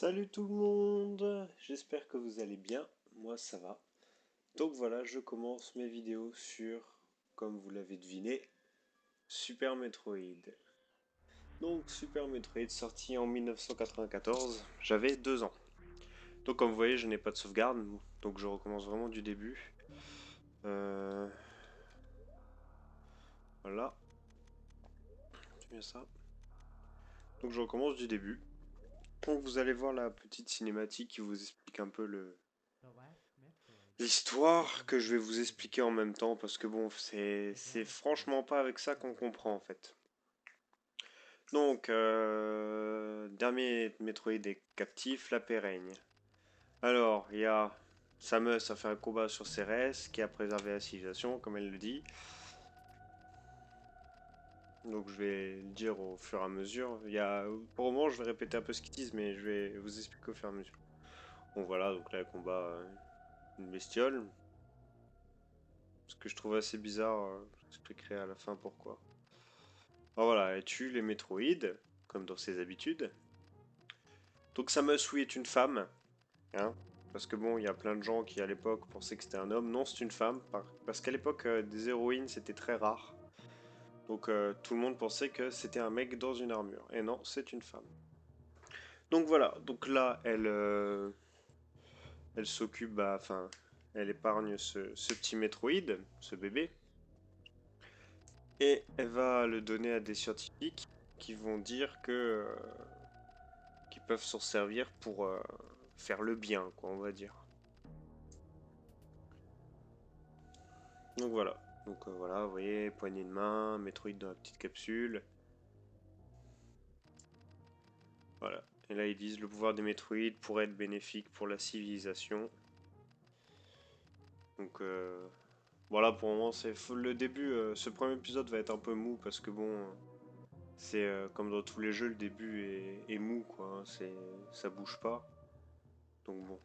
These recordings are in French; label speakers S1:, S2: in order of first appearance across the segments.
S1: Salut tout le monde, j'espère que vous allez bien, moi ça va. Donc voilà, je commence mes vidéos sur, comme vous l'avez deviné, Super Metroid. Donc Super Metroid sorti en 1994, j'avais 2 ans. Donc comme vous voyez, je n'ai pas de sauvegarde, donc je recommence vraiment du début. Euh, Voilà, c'est bien ça. Donc je recommence du début. Donc vous allez voir la petite cinématique qui vous explique un peu l'histoire que je vais vous expliquer en même temps parce que bon, c'est franchement pas avec ça qu'on comprend en fait. Donc, dernier Metroid est captif, la paix règne. Alors, il y a Samus a fait un combat sur Cérès qui a préservé la civilisation, comme elle le dit. Donc, je vais le dire au fur et à mesure. Pour le moment, je vais répéter un peu ce qu'ils disent, mais je vais vous expliquer au fur et à mesure. Bon, voilà, donc là, le combat une bestiole. Ce que je trouve assez bizarre, j'expliquerai à la fin pourquoi. Alors voilà, elle tue les Métroïdes, comme dans ses habitudes. Donc Samus, oui, est une femme, hein, parce que bon, il y a plein de gens qui à l'époque pensaient que c'était un homme. Non, c'est une femme, parce qu'à l'époque, des héroïnes, c'était très rare. Donc tout le monde pensait que c'était un mec dans une armure. Et non, c'est une femme. Donc voilà, donc là, elle s'occupe, bah, enfin, elle épargne ce petit Métroïde, ce bébé. Et elle va le donner à des scientifiques qui vont dire qu'ils peuvent s'en servir pour faire le bien, quoi, on va dire. Donc voilà. Donc voilà, vous voyez, poignée de main, Metroid dans la petite capsule. Voilà. Et là ils disent le pouvoir des Metroid pourrait être bénéfique pour la civilisation. Donc voilà, pour le moment c'est le début. Ce premier épisode va être un peu mou parce que bon, c'est comme dans tous les jeux, le début est mou quoi. Hein, ça bouge pas. Donc bon.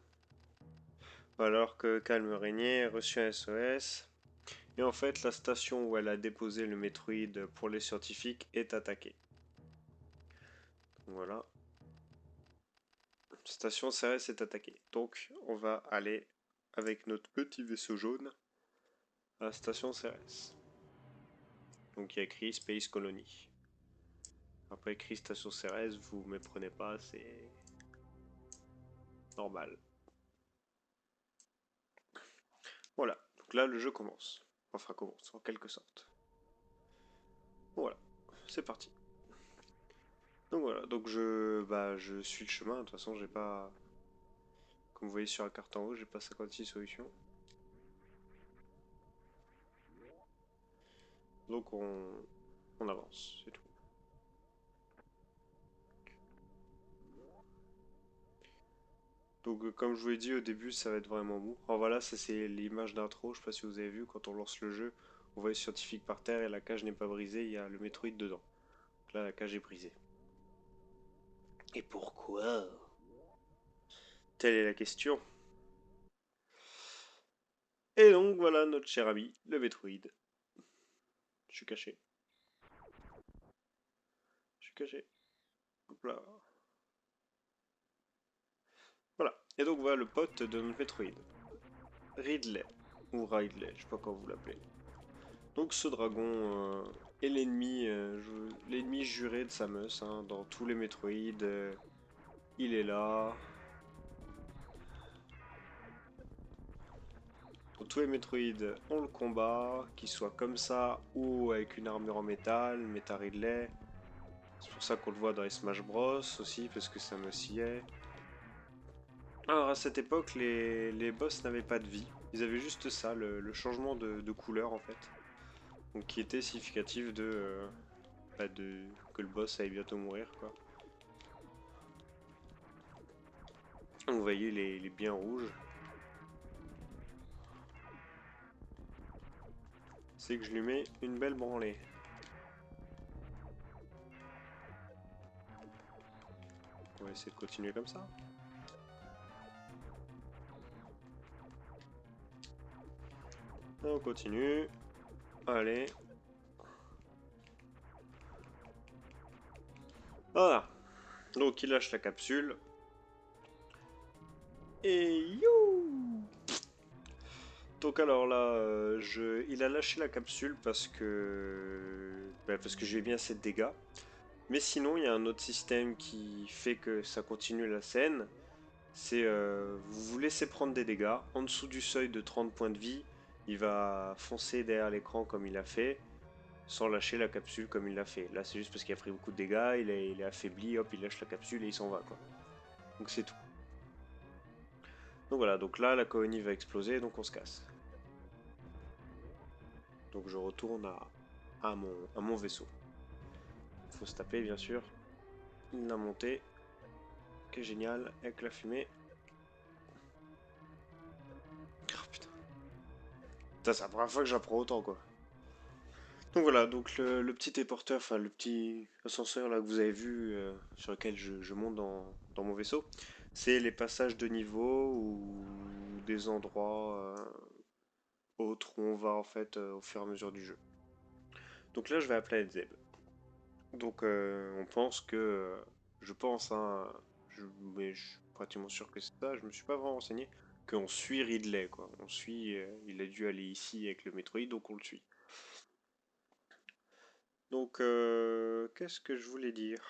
S1: Alors que Calme régnait, reçu un SOS. Et en fait, la station où elle a déposé le Metroid pour les scientifiques est attaquée. Donc voilà. Station CRS est attaquée. Donc, on va aller avec notre petit vaisseau jaune à la station CRS. Donc, il y a écrit Space Colony. Après écrit station CRS, vous méprenez pas, c'est normal. Voilà. Donc là, le jeu commence. Enfin, commence, en quelque sorte. Voilà. C'est parti. Donc voilà. Donc je suis le chemin. De toute façon, j'ai pas... Comme vous voyez sur la carte en haut, j'ai pas 56 solutions. Donc on avance, c'est tout. Donc comme je vous l'ai dit au début, ça va être vraiment mou. Alors voilà, ça c'est l'image d'intro, je sais pas si vous avez vu, quand on lance le jeu, on voit les scientifiques par terre et la cage n'est pas brisée, il y a le Metroid dedans. Donc là, la cage est brisée. Et pourquoi? Telle est la question. Et donc voilà notre cher ami, le Metroid. Je suis caché. Je suis caché. Hop là. Voilà. Et donc voilà le pote de notre Metroid. Ridley. Ou Ridley, je sais pas comment vous l'appelez. Donc ce dragon est l'ennemi juré de Samus, hein, dans tous les Metroid. Il est là. Dans tous les Metroid, on le combat, qu'il soit comme ça ou avec une armure en métal, Metal Ridley. C'est pour ça qu'on le voit dans les Smash Bros aussi, parce que Samus y est. Alors à cette époque, les boss n'avaient pas de vie. Ils avaient juste ça, le changement de couleur en fait. Donc qui était significatif que le boss allait bientôt mourir quoi. Vous voyez les biens rouges. C'est que je lui mets une belle branlée. On va essayer de continuer comme ça. On continue. Allez. Voilà. Donc il lâche la capsule. Et you! Donc alors là, il a lâché la capsule parce que j'ai bien 7 dégâts. Mais sinon, il y a un autre système qui fait que ça continue la scène. C'est vous vous laissez prendre des dégâts. En dessous du seuil de 30 points de vie, il va foncer derrière l'écran comme il a fait, sans lâcher la capsule comme il l'a fait. Là, c'est juste parce qu'il a pris beaucoup de dégâts, il est affaibli, hop, il lâche la capsule et il s'en va, quoi. Donc c'est tout. Donc voilà, donc là, la colonie va exploser, donc on se casse. Donc je retourne à mon vaisseau. Faut se taper, bien sûr. La montée, qui est génial, avec la fumée. Oh putain. Putain, c'est la première fois que j'apprends autant, quoi. Donc voilà, donc le petit téléporteur, enfin le petit ascenseur là que vous avez vu, sur lequel je monte dans mon vaisseau, c'est les passages de niveau ou des endroits autres où on va en fait au fur et à mesure du jeu. Donc là je vais à Planète Zeb. Donc on pense que, je pense, hein, mais je suis pratiquement sûr que c'est ça, je me suis pas vraiment renseigné, qu'on suit Ridley quoi. On suit, il a dû aller ici avec le Metroid, donc on le suit. Donc, qu'est-ce que je voulais dire?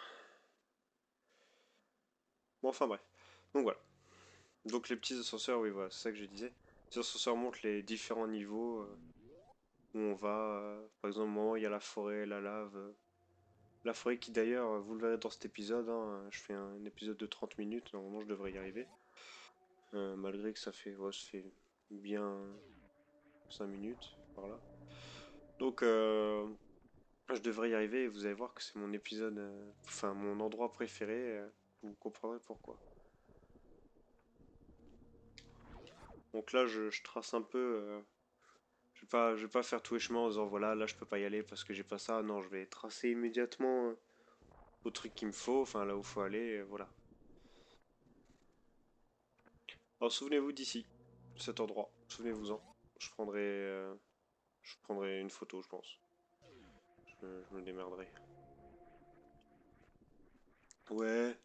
S1: Bon, enfin bref. Donc voilà. Donc les petits ascenseurs, oui, voilà, c'est ça que je disais. Les petits ascenseurs montrent les différents niveaux où on va. Par exemple, au moment où il y a la forêt, la lave. La forêt qui d'ailleurs, vous le verrez dans cet épisode, hein, je fais un épisode de 30 minutes, normalement je devrais y arriver. Malgré que ça fait bien 5 minutes par là. Donc, je devrais y arriver et vous allez voir que c'est mon épisode, enfin mon endroit préféré. Vous comprendrez pourquoi. Donc là, je trace un peu. Je vais pas faire tous les chemins en disant voilà, là je peux pas y aller parce que j'ai pas ça. Non, je vais tracer immédiatement au truc qu'il me faut, enfin là où il faut aller, voilà. Alors souvenez-vous d'ici, cet endroit. Souvenez-vous-en. Je prendrai une photo, je pense. Je me démerderai. Ouais.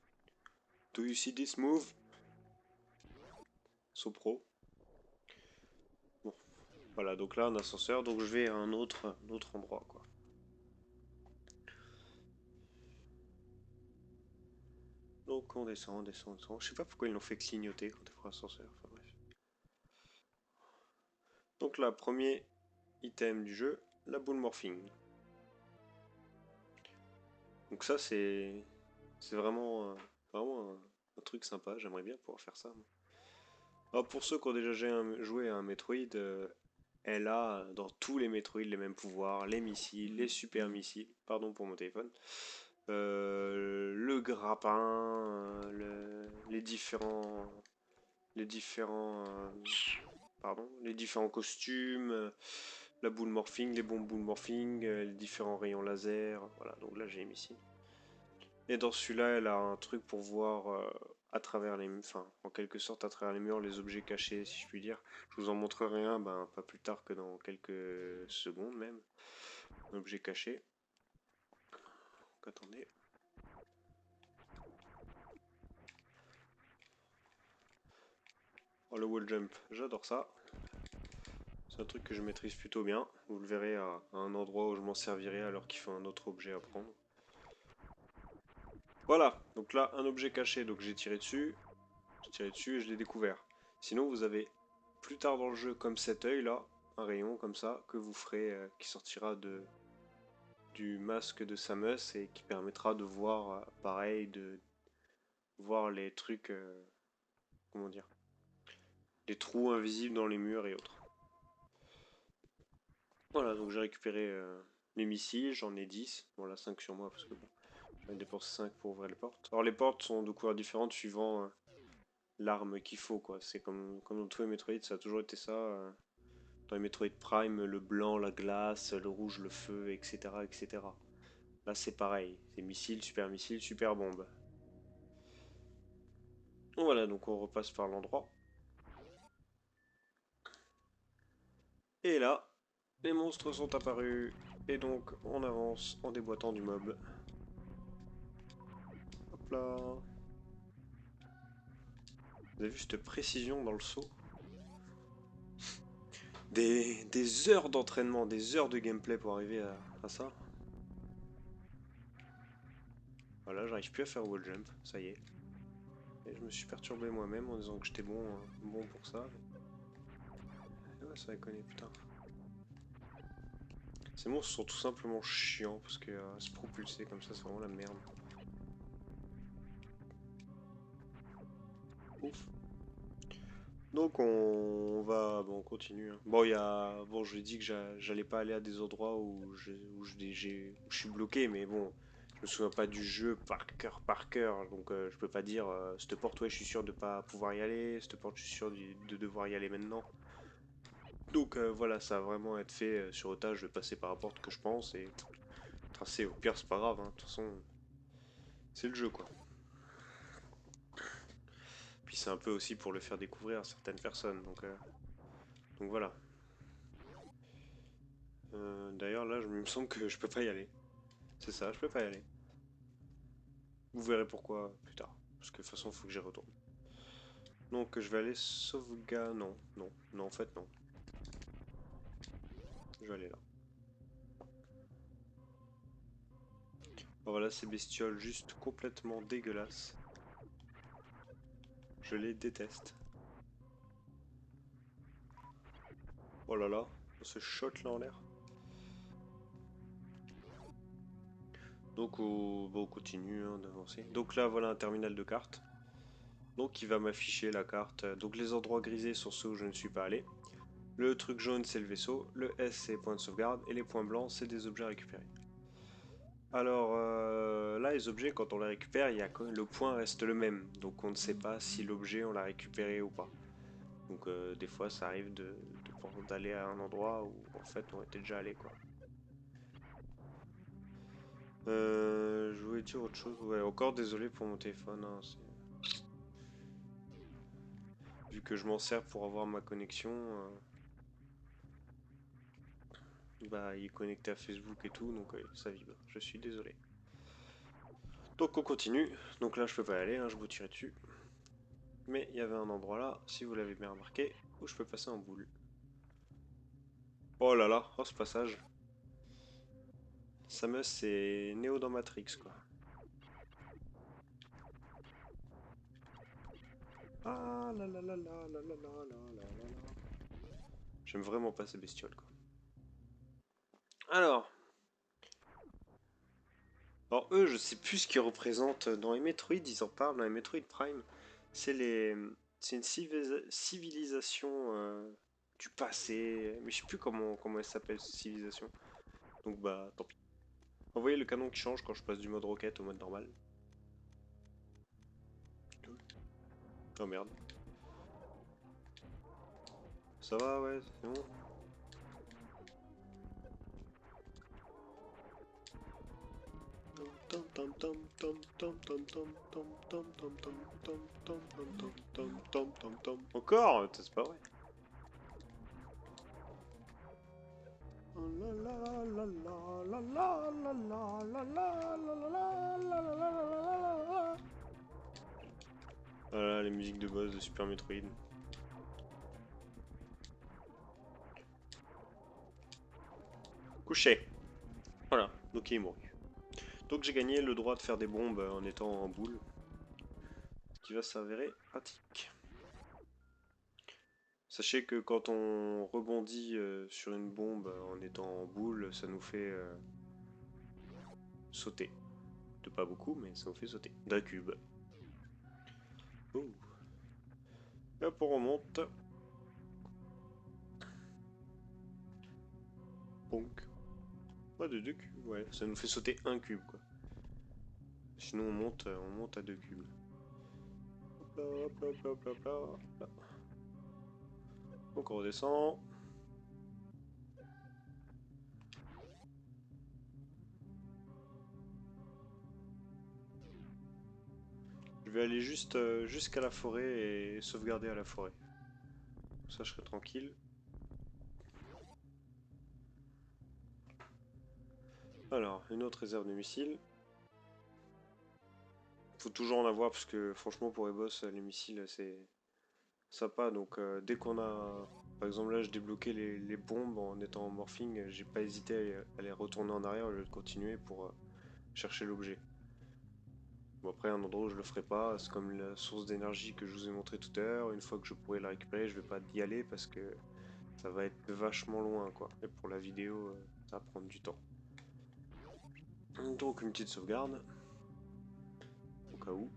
S1: Do you see this move? So pro. Bon, voilà. Donc là, un ascenseur. Donc je vais à un autre endroit, quoi. Donc on descend, on descend, on descend. Je sais pas pourquoi ils l'ont fait clignoter quand tu prends l'ascenseur. Enfin bref. Donc là, premier item du jeu, la boule morphing. Donc ça, c'est vraiment, vraiment un truc sympa. J'aimerais bien pouvoir faire ça, moi. Alors pour ceux qui ont déjà joué à un Metroid, elle a dans tous les Metroid les mêmes pouvoirs, les missiles, les super missiles, pardon pour mon téléphone, le grappin, les différents, les différents costumes, la boule morphing, les bombes boule morphing, les différents rayons laser. Voilà, donc là j'ai les missiles. Et dans celui-là, elle a un truc pour voir à travers enfin, en quelque sorte à travers les murs, les objets cachés, si je puis dire. Je vous en montrerai un, ben, pas plus tard que dans quelques secondes même. Un objet caché. Donc, attendez. Oh, le wall jump, j'adore ça. C'est un truc que je maîtrise plutôt bien. Vous le verrez à un endroit où je m'en servirai alors qu'il faut un autre objet à prendre. Voilà, donc là, un objet caché, donc j'ai tiré dessus. J'ai tiré dessus et je l'ai découvert. Sinon, vous avez plus tard dans le jeu, comme cet œil là, un rayon comme ça, que vous ferez, qui sortira du masque de Samus et qui permettra de voir, pareil, de voir les trucs, comment dire, les trous invisibles dans les murs et autres. Voilà, donc j'ai récupéré les missiles, j'en ai 10. Bon, là 5 sur moi parce que bon, j'en ai dépensé 5 pour ouvrir les portes. Alors les portes sont de couleurs différentes suivant l'arme qu'il faut, quoi. C'est comme dans tous les Metroid, ça a toujours été ça. Dans les Metroid Prime, le blanc, la glace, le rouge, le feu, etc. etc. Là c'est pareil, c'est missile, super bombe. Donc voilà, donc on repasse par l'endroit. Et là, les monstres sont apparus. Et donc on avance en déboîtant du mob. Hop là. Vous avez vu cette précision dans le saut? Des heures d'entraînement, des heures de gameplay pour arriver à ça. Voilà, j'arrive plus à faire wall jump, ça y est. Et je me suis perturbé moi-même en disant que j'étais bon pour ça. Et ouais, ça va conner, putain. Ces monstres sont tout simplement chiants parce que se propulser comme ça, c'est vraiment la merde. Ouf. Donc on continue. Hein. Bon, bon, je lui ai dit que j'allais pas aller à des endroits où je suis bloqué, mais bon, je me souviens pas du jeu par cœur, donc je peux pas dire cette porte, ouais, je suis sûr de pas pouvoir y aller, cette porte, je suis sûr de devoir y aller maintenant. Donc voilà, ça va vraiment être fait sur otage, je vais passer par la porte que je pense et tracer. Au pire, c'est pas grave, hein. De toute façon, c'est le jeu quoi. Puis c'est un peu aussi pour le faire découvrir à certaines personnes, donc voilà. D'ailleurs, là, il me semble que je peux pas y aller. C'est ça, je peux pas y aller. Vous verrez pourquoi plus tard. Parce que de toute façon, il faut que j'y retourne. Donc, je vais aller sauvegarder. Non, non, non, en fait, non. Je vais aller là. Bon, voilà, ces bestioles juste complètement dégueulasses. Je les déteste. Oh là là, ce shot là en l'air. Donc, on continue hein, d'avancer. Donc là, voilà un terminal de carte. Donc, il va m'afficher la carte. Donc, les endroits grisés sont ceux où je ne suis pas allé. Le truc jaune, c'est le vaisseau. Le S, c'est les points de sauvegarde. Et les points blancs, c'est des objets récupérés. Alors là, les objets, quand on les récupère, le point reste le même. Donc on ne sait pas si l'objet, on l'a récupéré ou pas. Donc des fois, ça arrive d'aller à un endroit où en fait on était déjà allé quoi. Je voulais dire autre chose. Ouais, encore désolé pour mon téléphone. Hein, vu que je m'en sers pour avoir ma connexion, bah il est connecté à Facebook et tout, donc ça vibre. Je suis désolé. Donc on continue. Donc là, je peux pas y aller, hein, je vous tirer dessus. Mais il y avait un endroit là, si vous l'avez bien remarqué, où je peux passer en boule. Oh là là, oh ce passage. Samus c'est Neo dans Matrix quoi. Ah la la la la la la la la la la. J'aime vraiment pas ces bestioles quoi. Alors. Alors eux je sais plus ce qu'ils représentent. Dans les Metroid ils en parlent, dans les Metroid Prime. C'est les. C'est une civilisation du passé. Mais je sais plus comment elle s'appelle cette civilisation. Donc bah tant pis. Vous voyez le canon qui change quand je passe du mode roquette au mode normal. Oh merde. Ça va ouais, c'est bon. Encore? C'est pas vrai. Voilà les musiques de boss de Super Metroid. Couché. Voilà, donc il est mort. Donc j'ai gagné le droit de faire des bombes en étant en boule. Ce qui va s'avérer pratique. Sachez que quand on rebondit sur une bombe en étant en boule, ça nous fait sauter. De pas beaucoup, mais ça nous fait sauter. D'un cube. Oh. Et hop, on remonte. Bonk. Ouais, de deux cubes, ouais. Ça nous fait sauter un cube, quoi. Sinon, on monte à deux cubes. Hop là, hop là, hop là, hop là, hop là. Donc on redescend. Je vais aller juste jusqu'à la forêt et sauvegarder à la forêt. Ça, je serai tranquille. Alors, une autre réserve de missiles. Faut toujours en avoir parce que franchement pour les boss, les missiles sympa. Donc dès qu'on a... Par exemple là, je débloquais les bombes en étant en morphing, j'ai pas hésité à les retourner en arrière au lieu de continuer pour chercher l'objet. Bon après un endroit où je le ferai pas, c'est comme la source d'énergie que je vous ai montré tout à l'heure, une fois que je pourrai la récupérer, je vais pas y aller parce que ça va être vachement loin quoi. Et pour la vidéo, ça va prendre du temps. Donc une petite sauvegarde, au cas où.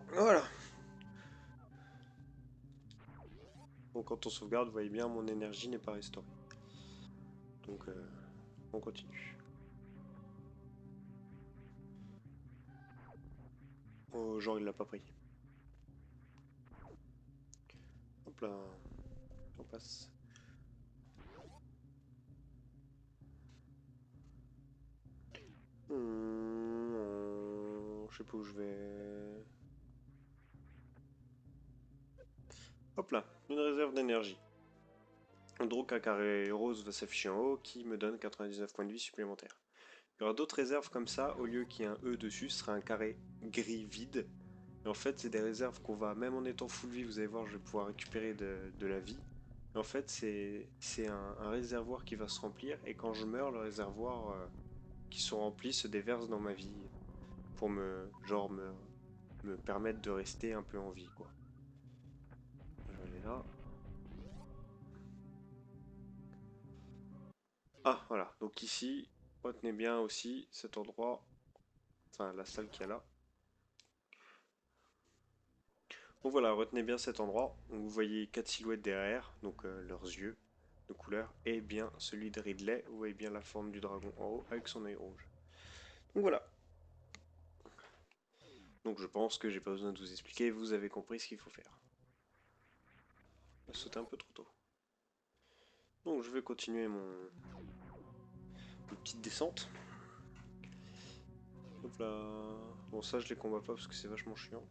S1: Voilà. Donc quand on sauvegarde, vous voyez bien, mon énergie n'est pas restaurée. Donc on continue. Oh, genre il l'a pas pris. Hop là, on passe. Je sais pas où je vais. Hop là, une réserve d'énergie. Donc un carré rose va s'afficher en haut qui me donne 99 points de vie supplémentaires. Il y aura d'autres réserves comme ça, au lieu qu'il y ait un E dessus, ce sera un carré gris vide. Et en fait, c'est des réserves qu'on va, même en étant full vie, vous allez voir, je vais pouvoir récupérer de la vie. Et en fait, c'est un réservoir qui va se remplir, et quand je meurs, le réservoir qui sont remplis se déverse dans ma vie pour genre, me permettre de rester un peu en vie, quoi. Je vais aller là. Ah, voilà. Donc ici, retenez bien aussi cet endroit, enfin la salle qu'il y a là. Donc voilà, retenez bien cet endroit. Donc vous voyez 4 silhouettes derrière, donc leurs yeux de couleur, et bien celui de Ridley. Vous voyez bien la forme du dragon en haut avec son œil rouge. Donc voilà. Donc je pense que j'ai pas besoin de vous expliquer, vous avez compris ce qu'il faut faire. On a sauté un peu trop tôt. Donc je vais continuer mon petite descente. Hop là. Bon ça je les combats pas parce que c'est vachement chiant.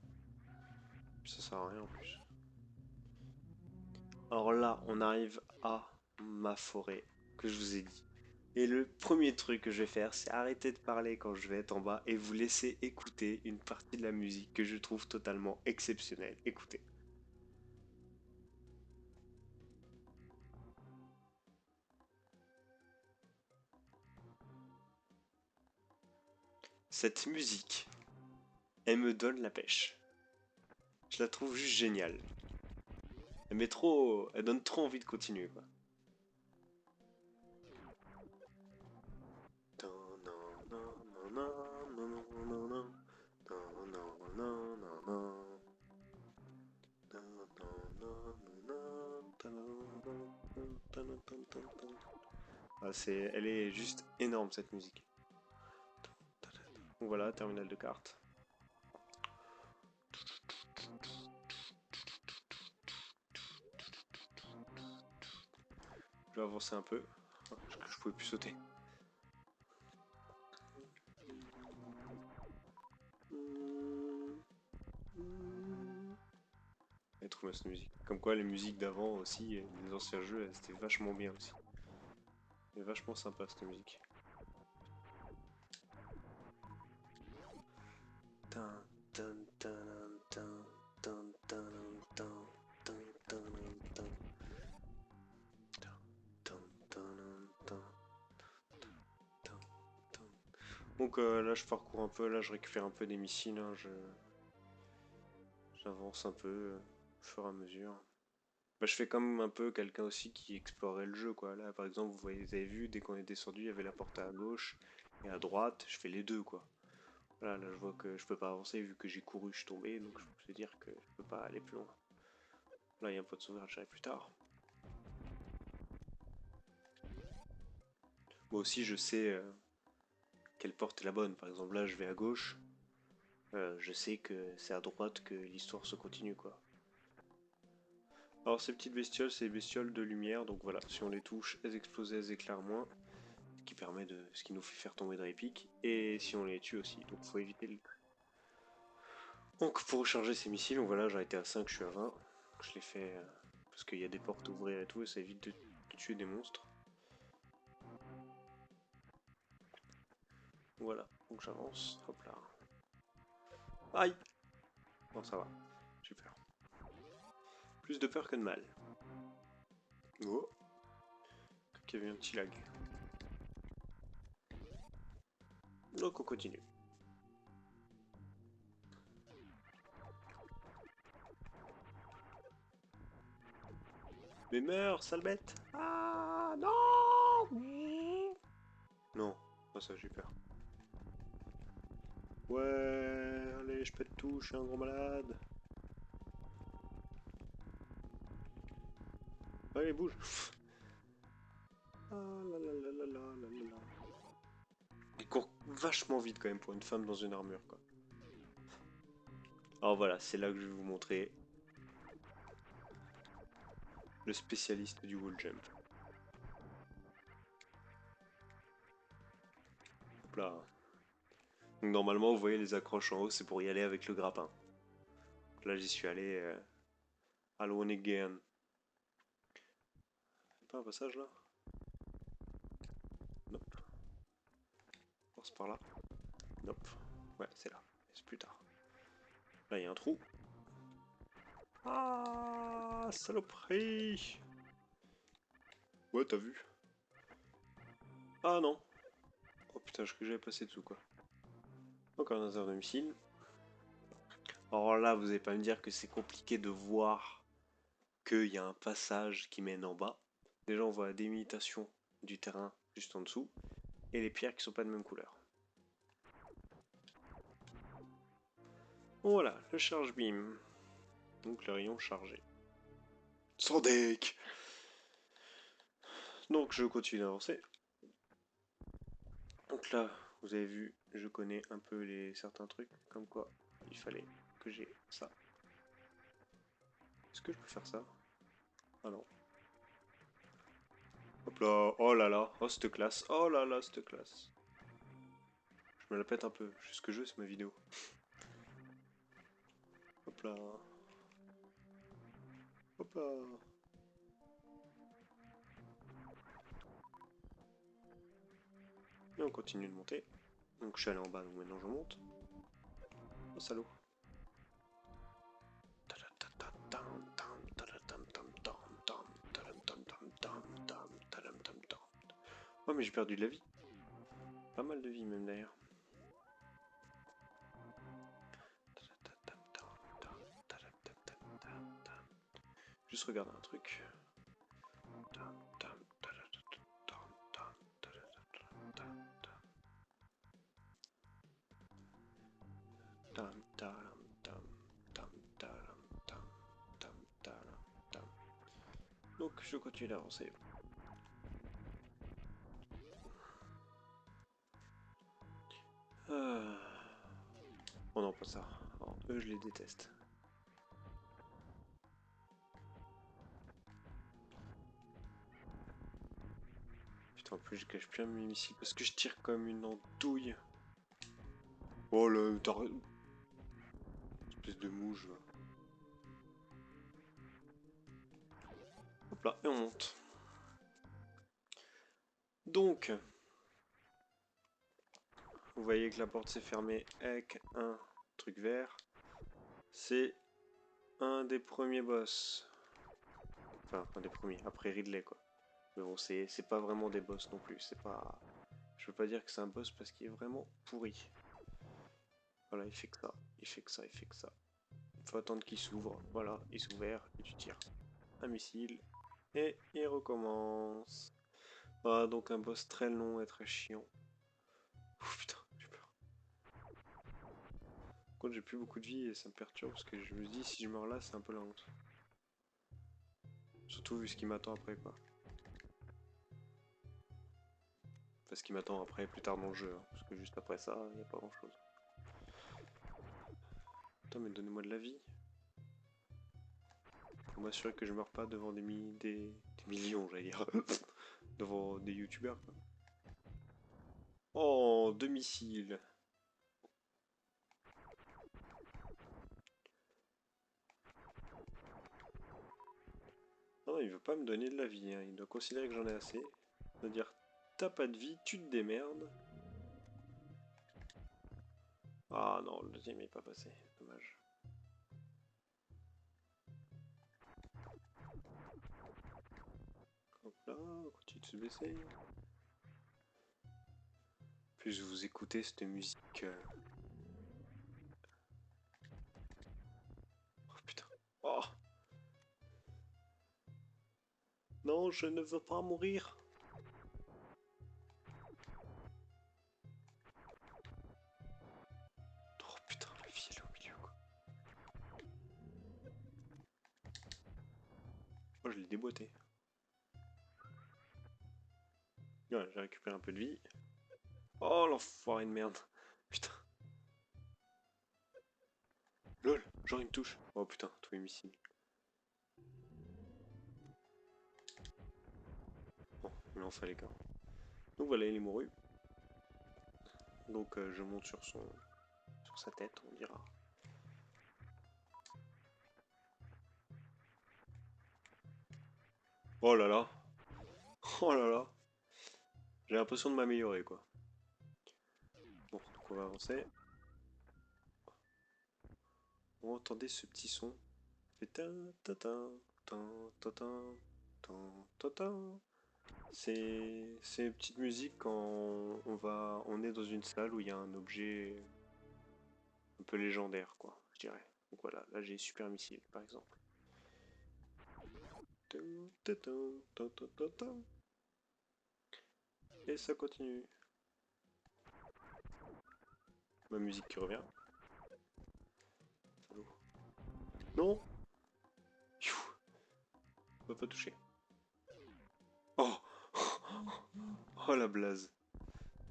S1: Ça sert à rien en plus. Alors là, on arrive à ma forêt que je vous ai dit. Et le premier truc que je vais faire, c'est arrêter de parler quand je vais être en bas et vous laisser écouter une partie de la musique que je trouve totalement exceptionnelle. Écoutez. Cette musique, elle me donne la pêche. Je la trouve juste géniale. Elle donne trop envie de continuer quoi. Ah, elle est juste énorme cette musique. Donc voilà, terminal de cartes. Je vais avancer un peu. Je pouvais plus sauter. Elle est trop bien cette musique. Comme quoi les musiques d'avant aussi, les anciens jeux, c'était vachement bien aussi. C'est vachement sympa cette musique. Donc là je parcours un peu, là je récupère un peu des missiles, hein, j'avance un peu au fur et à mesure. Bah, je fais comme un peu quelqu'un aussi qui explorait le jeu quoi. Là par exemple vous avez vu, dès qu'on est descendu il y avait la porte à gauche et à droite, je fais les deux quoi. Voilà, là je vois que je peux pas avancer vu que j'ai couru, je suis tombé, donc je peux dire que je peux pas aller plus loin. Là il y a un pot de sauvegarde, j'arrive plus tard. Moi aussi je sais quelle porte est la bonne, par exemple là je vais à gauche, je sais que c'est à droite que l'histoire se continue quoi. Alors ces petites bestioles, c'est des bestioles de lumière, donc voilà, si on les touche, elles explosent, elles éclairent moins, ce qui nous fait faire tomber de répliques, et si on les tue aussi, donc faut éviter le... Donc pour recharger ces missiles, donc voilà, j'en étais à 5, je suis à 20, je l'ai fait parce qu'il y a des portes à ouvrir et tout, et ça évite de tuer des monstres. Voilà, donc j'avance, hop là. Aïe! Bon ça va, j'ai Plus de peur que de mal. Oh. Il y avait un petit lag. Donc on continue. Mais meurs, sale bête! Ah non! Non, pas ça, j'ai peur. Ouais, allez, je pète tout, je suis un gros malade. Allez, bouge! Ah là là là là là là là là. Il court vachement vite quand même pour une femme dans une armure, quoi. Alors voilà, c'est là que je vais vous montrer le spécialiste du wall jump. Hop là. Donc normalement, vous voyez les accroches en haut, c'est pour y aller avec le grappin. Donc là, j'y suis allé. Alone again. C'est pas un passage là? Nope. Force par là. Nope. Ouais, c'est là. C'est plus tard. Là, il y a un trou. Ah, saloperie! Ouais, t'as vu? Ah non! Oh putain, je crois que j'avais passé dessous quoi. Encore un laser de missile. Alors là, vous allez pas me dire que c'est compliqué de voir qu'il y a un passage qui mène en bas. Déjà, on voit la délimitation du terrain juste en dessous. Et les pierres qui sont pas de même couleur. Voilà, le charge beam. Donc le rayon chargé. Sans deck! Donc je continue d'avancer. Donc là, vous avez vu, je connais un peu certains trucs, comme quoi il fallait que j'ai ça. Est-ce que je peux faire ça? Ah non. Hop là, oh là là, oh cette classe, oh là là cette classe. Je me la pète un peu, ce que je veux c'est ma vidéo. Hop là. Hop là. Et on continue de monter. Donc je suis allé en bas, donc maintenant je monte. Oh salaud. Oh mais j'ai perdu de la vie. Pas mal de vie même d'ailleurs. Juste regarder un truc. Donc je continue d'avancer. Oh non, pas ça. Alors, eux, je les déteste. Putain, en plus, je cache bien mes missiles parce que je tire comme une andouille. Oh là, t'as... espèce de mouche, là. Hop là, et on monte. Donc, vous voyez que la porte s'est fermée avec un truc vert. C'est un des premiers boss. Enfin, un des premiers, après Ridley, quoi. Mais bon, c'est pas vraiment des boss non plus. C'est pas... Je veux pas dire que c'est un boss parce qu'il est vraiment pourri. Voilà, il fait que ça, il fait que ça, il fait que ça. Il faut attendre qu'il s'ouvre. Voilà, il s'ouvre et tu tires un missile. Et il recommence. Voilà, donc un boss très long et très chiant. Ouf, putain, j'ai peur. Par contre, j'ai plus beaucoup de vie et ça me perturbe parce que je me dis si je meurs là, c'est un peu la honte. Surtout vu ce qui m'attend après, quoi. Enfin, ce qui m'attend après, plus tard dans le jeu. Hein, parce que juste après ça, il n'y a pas grand chose. Putain, mais donnez-moi de la vie. Pour m'assurer que je meurs pas devant des millions, j'allais dire. Devant des youtubeurs, quoi. Oh, deux missiles. Non, il veut pas me donner de la vie, hein. Il doit considérer que j'en ai assez. Il doit dire, t'as pas de vie, tu te démerdes. Ah non, le deuxième est pas passé, dommage. Hop là, on continue de se baisser. Puis vous écoutez cette musique. Oh putain. Oh non, je ne veux pas mourir. Oh putain, la vie elle est au milieu quoi. Oh, je l'ai déboîté. Ouais, j'ai récupéré un peu de vie. Oh l'enfoiré de merde. Putain. LOL, genre il me touche. Oh putain, tous les missiles. Bon, il en fallait qu'un. Donc voilà, il est mouru. Donc je monte sur sa tête, on dira. Oh là là. Oh là là. J'ai l'impression de m'améliorer quoi. Bon, donc on va avancer. Oh, entendez ce petit son. Fait ta ta ta ta ta ta ta ta ta. C'est une petite musique quand on est dans une salle où il y a un objet un peu légendaire quoi, je dirais. Donc voilà, là j'ai super missile par exemple. Et ça continue. Ma musique qui revient. Non. On va pas toucher. Oh. Oh la blaze.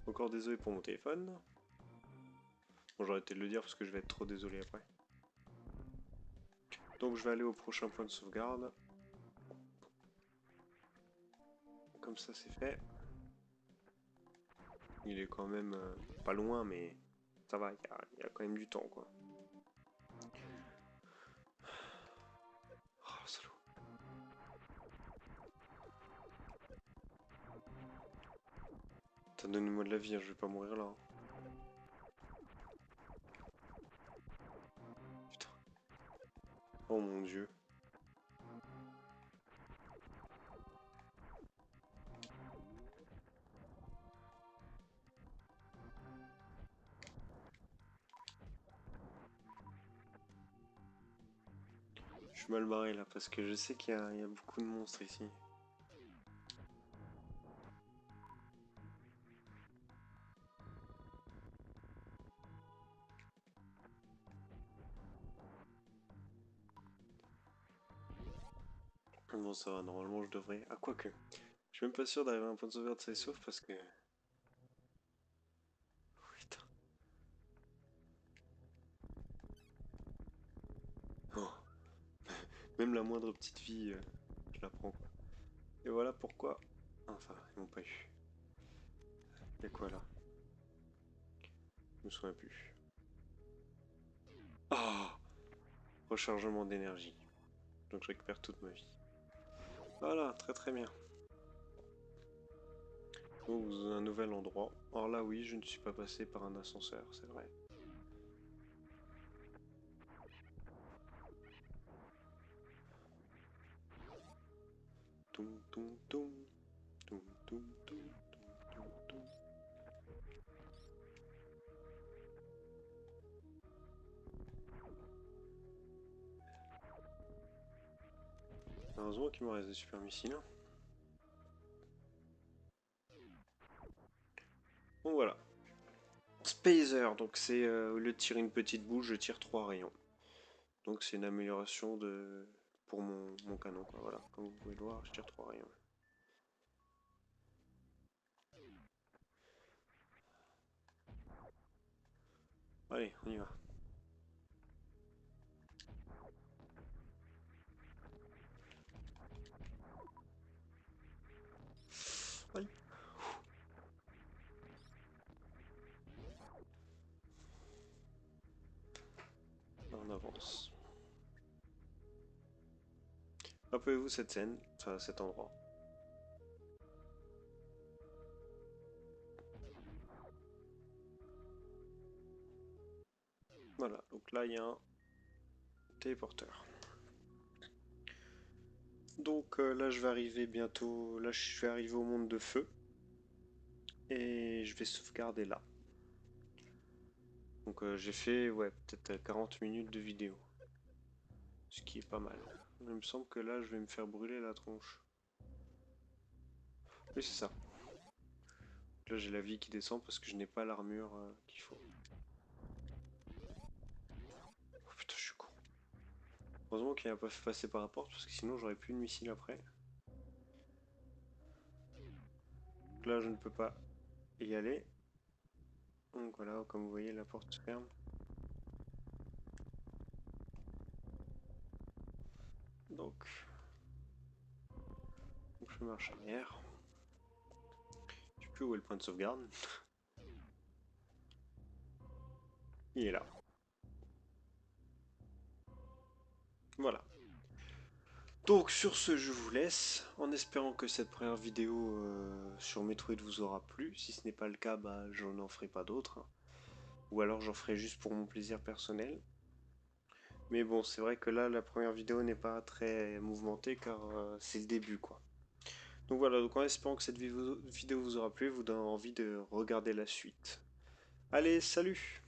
S1: Encore désolé pour mon téléphone. Bon, j'aurais été de le dire parce que je vais être trop désolé après. Donc je vais aller au prochain point de sauvegarde. Comme ça c'est fait. Il est quand même pas loin mais ça va, il y a quand même du temps quoi. Oh salaud. T'as donné-moi de la vie, hein, je vais pas mourir là. Hein. Putain. Oh mon dieu. Je suis mal barré là parce que je sais qu'il y a beaucoup de monstres ici. Bon ça va, normalement je devrais... Ah quoique. Je suis même pas sûr d'arriver à un point de sauvegarde safe sauf parce que... Putain. Oh. Même la moindre petite vie, je la prends quoi. Et voilà pourquoi... Enfin, ils m'ont pas eu. Y'a quoi là? Je me souviens plus. Oh. Rechargement d'énergie. Donc je récupère toute ma vie. Voilà, très très bien. Donc un nouvel endroit. Alors là oui, je ne suis pas passé par un ascenseur, c'est vrai. Toum toum toum. Toum toum toum. Toum toum. Heureusement qu'il me reste des super missiles. Bon voilà. Spacer, donc c'est au lieu de tirer une petite boule, je tire 3 rayons. Donc c'est une amélioration pour mon canon quoi. Voilà, comme vous pouvez le voir, je tire 3 rayons. Allez, on y va. Allez. On avance. Rappelez-vous cette scène, enfin cet endroit. Voilà, donc là il y a un téléporteur. Donc là je vais arriver bientôt, là je vais arriver au monde de feu. Et je vais sauvegarder là. Donc j'ai fait ouais, peut-être 40 minutes de vidéo. Ce qui est pas mal. Il me semble que là je vais me faire brûler la tronche. Oui c'est ça. Là j'ai la vie qui descend parce que je n'ai pas l'armure qu'il faut. Oh putain je suis con. Heureusement qu'il n'a pas fait passer par la porte parce que sinon j'aurais plus de missile après. Donc là je ne peux pas y aller. Donc voilà, comme vous voyez la porte se ferme. Donc je marche arrière. Je sais plus où est le point de sauvegarde. Il est là. Voilà. Donc sur ce, je vous laisse, en espérant que cette première vidéo sur Metroid vous aura plu. Si ce n'est pas le cas, bah, j'en en ferai pas d'autres, hein. Ou alors j'en ferai juste pour mon plaisir personnel. Mais bon, c'est vrai que là, la première vidéo n'est pas très mouvementée car c'est le début, quoi. Donc voilà, donc en espérant que cette vidéo vous aura plu, vous donne envie de regarder la suite. Allez, salut!